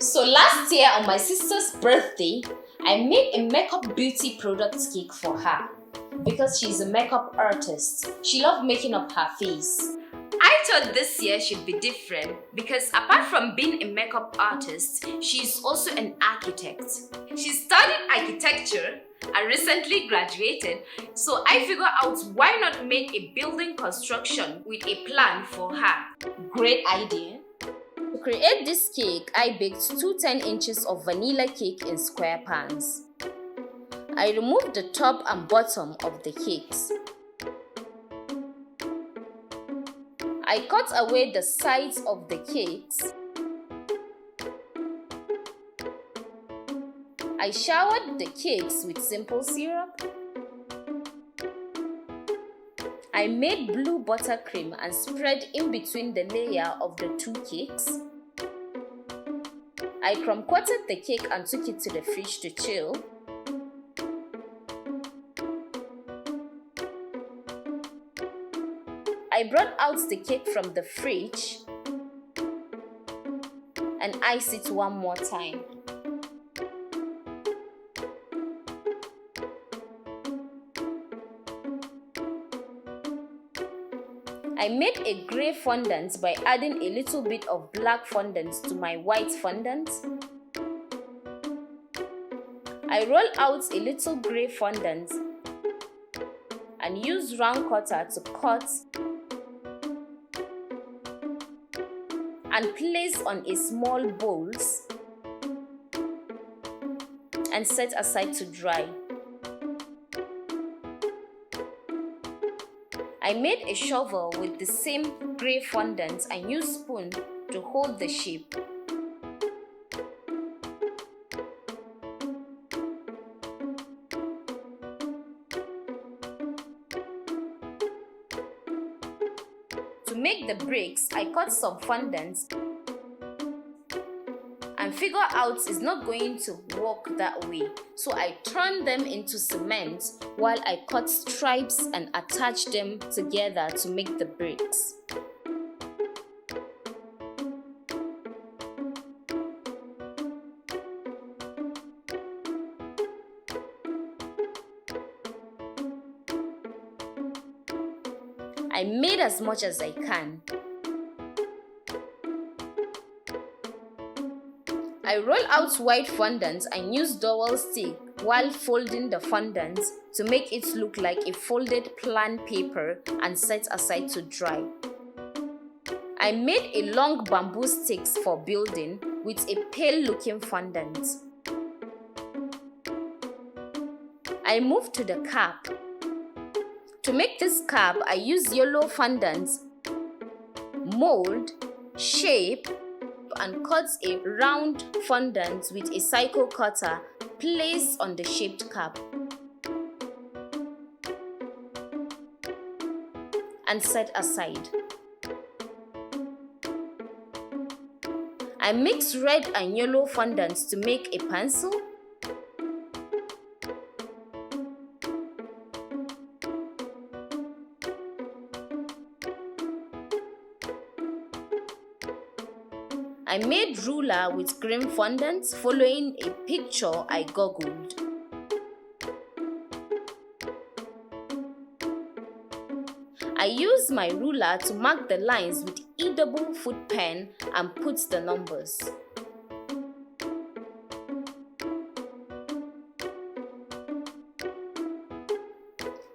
So last year on my sister's birthday, I made a makeup beauty product cake for her because she's a makeup artist. She loved making up her face. I thought this year should be different because apart from being a makeup artist, she's also an architect. She studied architecture and recently graduated, so I figured out why not make a building construction with a plan for her. Great idea. To create this cake, I baked 2 10 inches of vanilla cake in square pans. I removed the top and bottom of the cakes. I cut away the sides of the cakes. I showered the cakes with simple syrup. I made blue buttercream and spread in between the layer of the 2 cakes. I crumb-coated the cake and took it to the fridge to chill. I brought out the cake from the fridge and iced it one more time. I made a grey fondant by adding a little bit of black fondant to my white fondant. I roll out a little grey fondant and use round cutter to cut and place on a small bowls and set aside to dry. I made a shovel with the same grey fondant and used spoon to hold the shape. To make the bricks, I cut some fondant and figure out it's not going to work that way. So I turned them into cement while I cut stripes and attached them together to make the bricks. I made as much as I can. I roll out white fondant and use dowel stick while folding the fondant to make it look like a folded plan paper and set aside to dry. I made a long bamboo sticks for building with a pale looking fondant. I moved to the cap. To make this cap, I use yellow fondant, mold, shape, and cut a round fondant with a cycle cutter placed on the shaped cap and set aside. I mix red and yellow fondants to make a pencil. I made ruler with green fondant following a picture I googled. I used my ruler to mark the lines with E-double foot pen and put the numbers.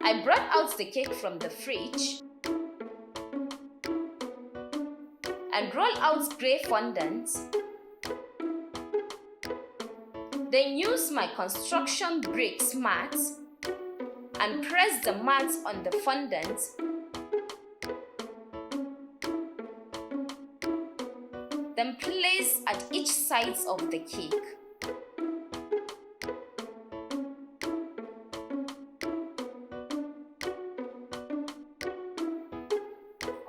I brought out the cake from the fridge and roll out grey fondant. Then use my construction bricks mat and press the mat on the fondant. Then place at each sides of the cake.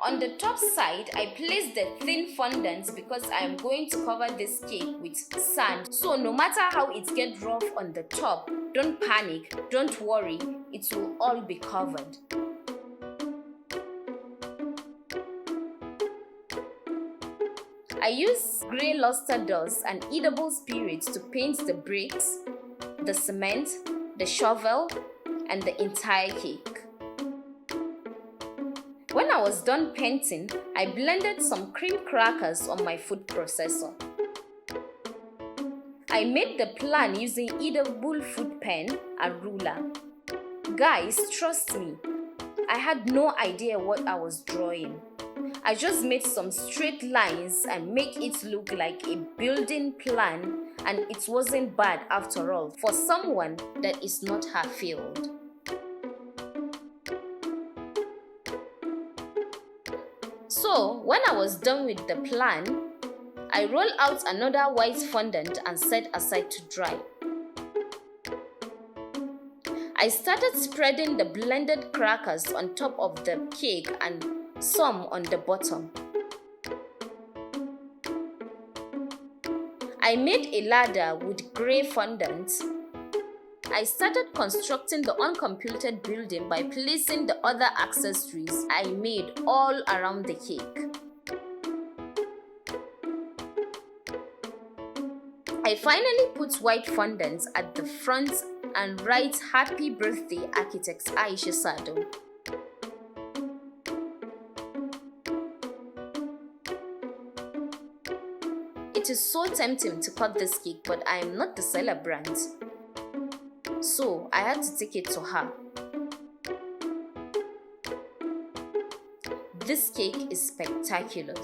On the top side, I place the thin fondant because I am going to cover this cake with sand. So no matter how it gets rough on the top, don't panic, don't worry, it will all be covered. I used grey luster dust and edible spirits to paint the bricks, the cement, the shovel, and the entire cake. When I was done painting, I blended some cream crackers on my food processor. I made the plan using edible food pen and ruler. Guys, trust me, I had no idea what I was drawing. I just made some straight lines and make it look like a building plan, and it wasn't bad after all for someone that is not her field. So when I was done with the plan, I rolled out another white fondant and set aside to dry. I started spreading the blended crackers on top of the cake and some on the bottom. I made a ladder with grey fondant. I started constructing the uncompleted building by placing the other accessories I made all around the cake. I finally put white fondant at the front and write "Happy Birthday, Architect Aisha Sado." It is so tempting to cut this cake, but I am not the celebrant, so I had to take it to her. This cake is spectacular.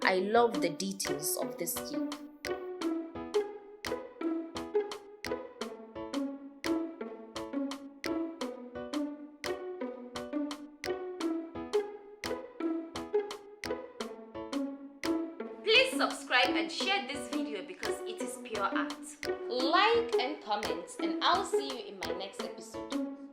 I love the details of this cake. Please subscribe and share this video because it is pure art. Like and comment, and I'll see you in my next episode.